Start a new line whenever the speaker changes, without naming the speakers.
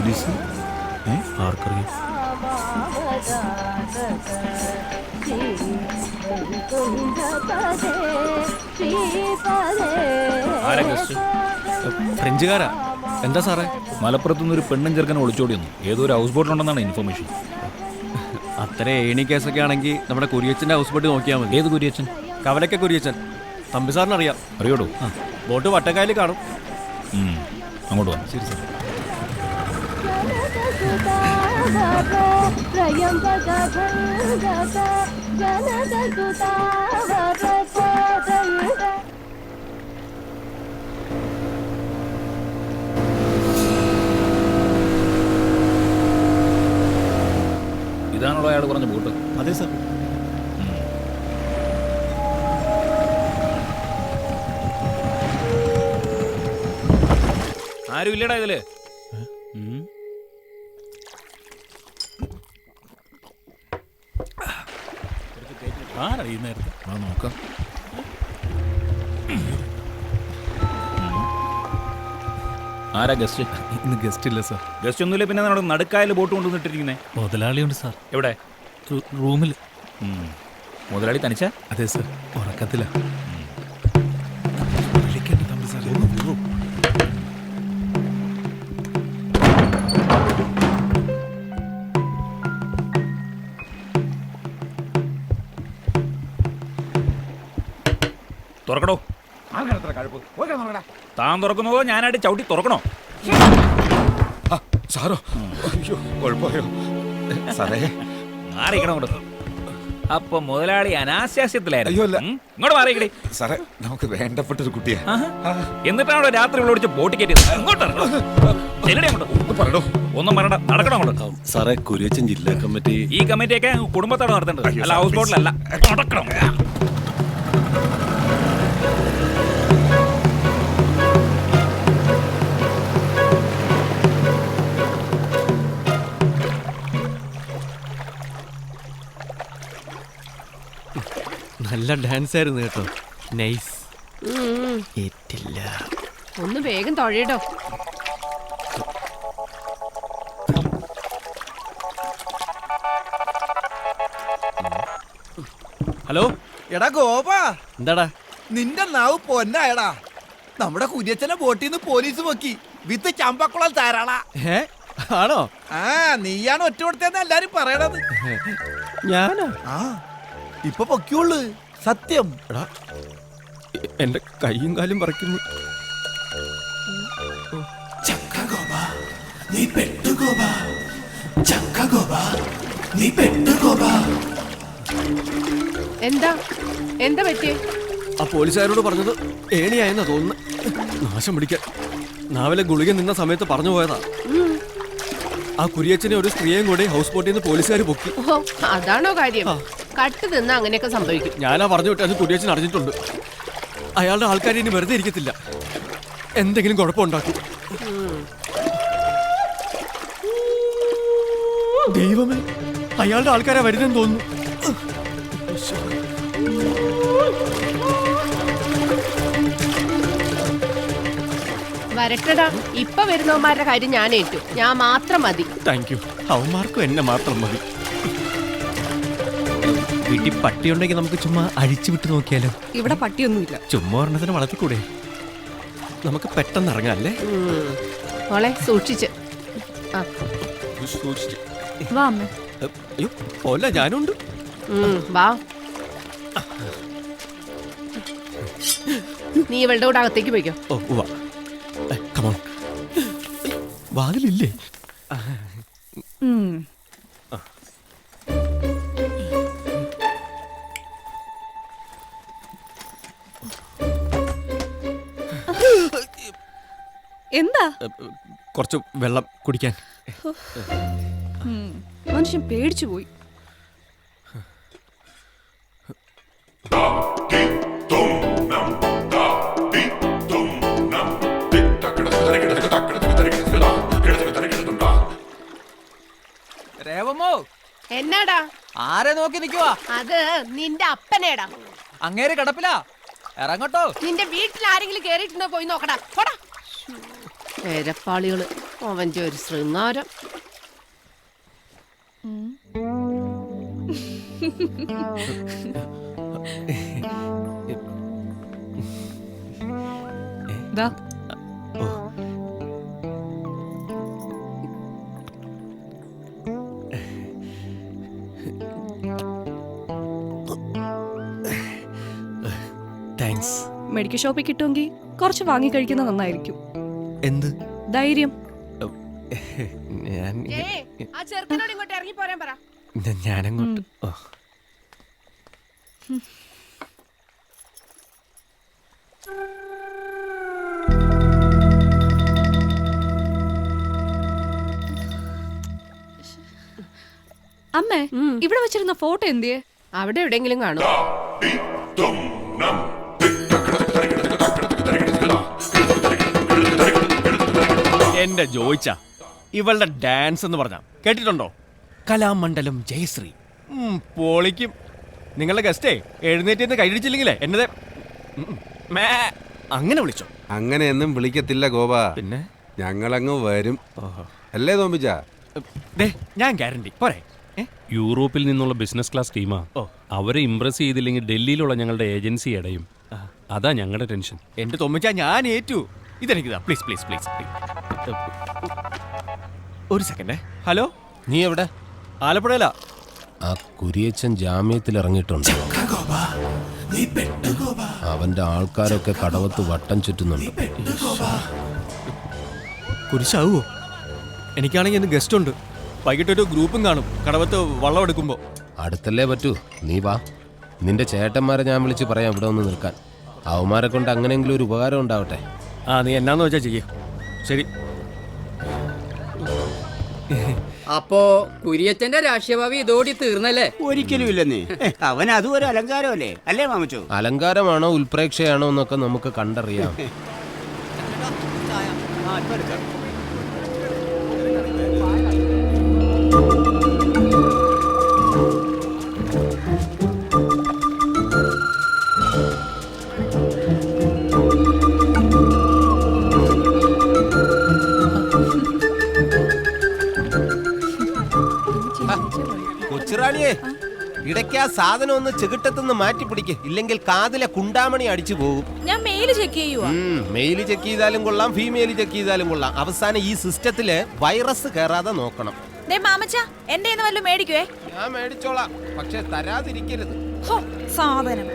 Police ആർക്കറിയാം?
ഫ്രഞ്ചുകാരാ. എന്താ സാറേ?
മലപ്പുറത്തുനിന്ന് ഒരു പെണ്ണും ചെറുക്കനും ഒളിച്ചോടിയൊന്നു. ഏതോ ഒരു ഹൗസ് ബോട്ടിലുണ്ടെന്നാണ് ഇൻഫർമേഷൻ.
അത്ര ഏണി കേസൊക്കെ ആണെങ്കിൽ നമ്മുടെ കുര്യച്ചൻ്റെ ഹൗസ് ബോട്ട് നോക്കിയാൽ മതി.
ഏത് കുര്യച്ചൻ?
കവലയ്ക്ക കുര്യച്ചൻ. തമ്പി സാറിന് അറിയാം.
അറിയോടോ?
ബോട്ട് വട്ടക്കായൽ കാണും.
അങ്ങോട്ട് വാ.
ശരി സാർ.
ഇതാണല്ലോ അയാൾ പറഞ്ഞ ബോട്ട്?
അതെ സാർ.
ആരും ഇല്ലടാ ഇതില്.
നേരത്തെ
നോക്കാം. ആരാ ഗസ്റ്റ്?
ഇന്ന് ഗസ്റ്റ് ഇല്ല സാർ.
ഗസ്റ്റ് ഒന്നുമില്ല. പിന്നെ നമ്മുടെ നടുക്കായൽ ബോട്ട് കൊണ്ടുവന്നിട്ടിരിക്കുന്നേ?
മുതലാളിയുണ്ട് സാർ.
എവിടെ?
റൂമിൽ.
മുതലാളി തനിച്ച?
അതെ സാർ. ഉറക്കത്തില്ല.
തുറക്കണോ? താൻ തുറക്കുന്നതോ ഞാനായിട്ട് ചവിട്ടി തുറക്കണോ?
സാറോ? അയ്യോ, കുഴപ്പമായോ സാറേ?
മാറിക്കണം അങ്ങോട്ട്. അപ്പൊ മുതലാളി അനാശാസ്യത്തിലായിരുന്നു.
അയ്യോ അല്ല.
ഇങ്ങോട്ട് മാറിയിക്കടേ
സാറേ, നമുക്ക് വേണ്ടപ്പെട്ടൊരു കുട്ടിയാ.
എന്നിട്ടാണോ രാത്രി വിളിച്ച് ബോട്ട് കയറ്റിയത്? ഇങ്ങോട്ട്
പറയണോ?
ഒന്നും പറയണ്ട, നടക്കണം അങ്ങോട്ട്.
സാറേ, കുര്യച്ചൻ ജില്ലാ കമ്മിറ്റി.
ഈ കമ്മിറ്റിയൊക്കെ കുടുംബത്തോടെ നടത്തേണ്ടത്, അല്ല ഹൗസ് ബോട്ടിലല്ല. നടക്കണം.
നല്ല ഡാൻസ് ആയിരുന്നു കേട്ടോ. നൈസ്. ഏറ്റില്ല.
ഒന്ന് വേഗം തൊഴയിടോ.
ഹലോ.
എടാ ഗോപാ,
എന്താടാ?
നിന്റെ നാവ് പൊന്നായടാ. നമ്മുടെ കുര്യച്ചനെ ബോട്ടിൽ നിന്ന് പോലീസ് പൊക്കി വിത്ത് ചമ്പക്കുളം താരാളാ.
ആണോ?
ആ, നീയാണ് ഒറ്റ കൊടുത്തതെന്ന് എല്ലാരും പറയണത്.
ഞാനാ?
ആ, ഇപ്പൊ പൊക്കിയുള്ളു. സത്യം.
എടാ, എന്റെ കൈയും കാലും പറിക്കുന്നു.
എന്താ എന്താ പറ്റിയേ?
ആ പോലീസുകാരോട് പറഞ്ഞത് ഏണിയായെന്നാ തോന്നുന്നു. നാശം പിടിക്കാൻ. നാവിലെ ഗുളിക നിന്ന സമയത്ത് പറഞ്ഞു പോയതാ. ആ കുര്യച്ചനെ ഒരു സ്ത്രീയെയും കൂടെ ഹൗസ് ബോട്ടിൽ നിന്ന് പോലീസുകാർ പൊക്കി.
ഓ, അതാണോ കാര്യം? കട്ട് നിന്ന് അങ്ങനെയൊക്കെ സംഭവിക്കും.
ഞാനാ പറഞ്ഞു വിട്ടത്. കുര്യച്ചൻ അറിഞ്ഞിട്ടുണ്ട്. അയാളുടെ ആൾക്കാർ ഇനി വെറുതെ ഇരിക്കത്തില്ല. എന്തെങ്കിലും കുഴപ്പമുണ്ടാക്കും. ദൈവമേ, അയാളുടെ ആൾക്കാരാ വരുന്നെന്ന് തോന്നുന്നു.
വരട്ടടാ. ഇപ്പൊ വരുന്നവന്മാരുടെ കാര്യം ഞാൻ ഏറ്റു. ഞാൻ മാത്രം മതി.
Thank you. അവന്മാർക്കും എന്നെ മാത്രം മതി. വീട്ടിൽ പട്ടിയുണ്ടെങ്കിൽ നമുക്ക് ചുമ്മാ അഴിച്ചു വിട്ട് നോക്കിയാലോ?
ഇവിടെ പട്ടിയൊന്നുമില്ല.
ചുമ്മാ ഒരെണ്ണത്തിന് വളർത്തിക്കൂടെ? നമുക്ക് പെട്ടെന്ന് ഇറങ്ങാം അല്ലേ?
മോളെ സൂക്ഷിച്ച്. വാ അമ്മ.
അയ്യോ പോല, ഞാനുണ്ട്.
വാ. നീ ഇവളുടെ കൂടെ അകത്തേക്ക് പോയിക്കോ.
ഓ വാ. കമോൺ. വാതിലില്ലേ?
എന്താ?
കുറച്ച് വെള്ളം കുടിക്കാൻ.
മനുഷ്യൻ പേടിച്ചു പോയി.
രേവമോ,
എന്നാടാ?
ആരെ നോക്കി നിക്കുവാ?
അത് നിന്റെ അപ്പനേടാ.
അങ്ങേര് കിടപ്പിലാ. ഇറങ്ങട്ടോ.
നിന്റെ വീട്ടിൽ ആരെങ്കിലും കേറിയിട്ടുണ്ടോ? പോയി നോക്കടാ. പോടാ. എരപ്പാളികള്. അവന്റെ ഒരു ശൃംഗാരം.
ദാ
താങ്ക്സ്.
മെഡിക്കൽ ഷോപ്പിൽ കിട്ടുമെങ്കിൽ കുറച്ച് വാങ്ങി കഴിക്കുന്നത് നന്നായിരിക്കും.
എന്ത്?
ധൈര്യം.
ഞാൻ
ആ ചെറുക്കനോട് ഇങ്ങോട്ട് ഇറങ്ങി പോരാൻ പറ.
ഞാനങ്ങോട്ട്
അമ്മേ, ഇവിടെ വെച്ചിരുന്ന ഫോട്ടോ എന്തിയേ?
അവിടെ എവിടെയെങ്കിലും കാണും.
എന്റെ ജോയിച്ച ഇവളുടെ ഡാൻസ് എന്ന് പറഞ്ഞ കേട്ടിട്ടുണ്ടോ? കലാമണ്ഡലം ജയശ്രീ. പൊളിക്കും. നിങ്ങളുടെ ഗസ്റ്റേ എഴുന്നേറ്റ് കൈയടിച്ചില്ലെങ്കിലേ എന്നതേ അങ്ങനെ വിളിച്ചോ.
അങ്ങനെയൊന്നും വിളിക്കത്തില്ല ഗോപ.
പിന്നെ
ഞങ്ങളങ്ങ് വരും. അല്ലേ തോമ്പിച്ച?
ഞാൻ ഗ്യാരണ്ടി പോരെ.
യൂറോപ്പിൽ നിന്നുള്ള ബിസിനസ് ക്ലാസ് ടീമാ. അവരെ ഇംപ്രസ് ചെയ്തില്ലെങ്കിൽ ഡൽഹിയിലുള്ള ഞങ്ങളുടെ ഏജൻസി അടയും. അതാ ഞങ്ങളുടെ ടെൻഷൻ.
എന്റെ തോമ്പിച്ച ഞാൻ ഏറ്റു. ഇതെനിക്കിതാ. Please please please. ഒരു സെക്കൻഡേ. ഹലോ,
നീ എവിടെ?
ആലപ്പുഴയിലാ.
ആ കുരിയച്ചൻ ജാമ്യത്തിൽ ഇറങ്ങിയിട്ടുണ്ട്. അവന്റെ ആൾക്കാരൊക്കെ കടവത്ത് വട്ടം ചുറ്റുന്നുണ്ട്.
കുരിശാവോ? എനിക്കാണെങ്കിൽ ഇന്ന് ഗസ്റ്റ് ഉണ്ട്. വൈകിട്ടൊരു ഗ്രൂപ്പും കാണും കടവത്ത് വള്ളം എടുക്കുമ്പോ.
അടുത്തല്ലേ പറ്റൂ. നീ വാ. നിന്റെ ചേട്ടന്മാരെ ഞാൻ വിളിച്ച് പറയാം ഇവിടെ ഒന്ന് നിൽക്കാൻ. അവന്മാരെ കൊണ്ട് അങ്ങനെയെങ്കിലും ഒരു ഉപകാരം ഉണ്ടാവട്ടെ.
നീ എന്നാന്ന് വെച്ചാ ചെയ്യ. ശരി.
അപ്പോ കുര്യച്ചന്റെ രാഷ്ട്രീയഭാവി ഇതോടി തീർന്നല്ലേ?
ഒരിക്കലും ഇല്ലെന്നേ. അവൻ അതും ഒരു അലങ്കാരമല്ലേ അല്ലേ മാമച്ചോ?
അലങ്കാരമാണോ ഉൽപ്രേക്ഷയാണോ എന്നൊക്കെ നമുക്ക് കണ്ടറിയാം.
കൊച്ചുറാണിയെ, ഇടയ്ക്ക് ആ സാധനം ഒന്ന് ചെകിട്ടത്തുനിന്ന് മാറ്റി പിടിക്ക്, ഇല്ലെങ്കിൽ കാതിലെ കുണ്ടാമണി അടിച്ചു പോകും.
ഞാൻ മെയിൽ ചെക്ക് ചെയ്യുവാ.
മെയിൽ ചെക്ക് ചെയ്താലും കൊള്ളാം, ഫീമെയിൽ ചെക്ക് ചെയ്താലും കൊള്ളാം. അവസാനം ഈ സിസ്റ്റത്തില് വൈറസ് കയറാതെ നോക്കണം.
എന്റെ വല്ലതും മേടിക്കുവേ.
ഞാൻ മേടിച്ചോളാം, പക്ഷെ തരാതിരിക്കരുത്.
സാധനം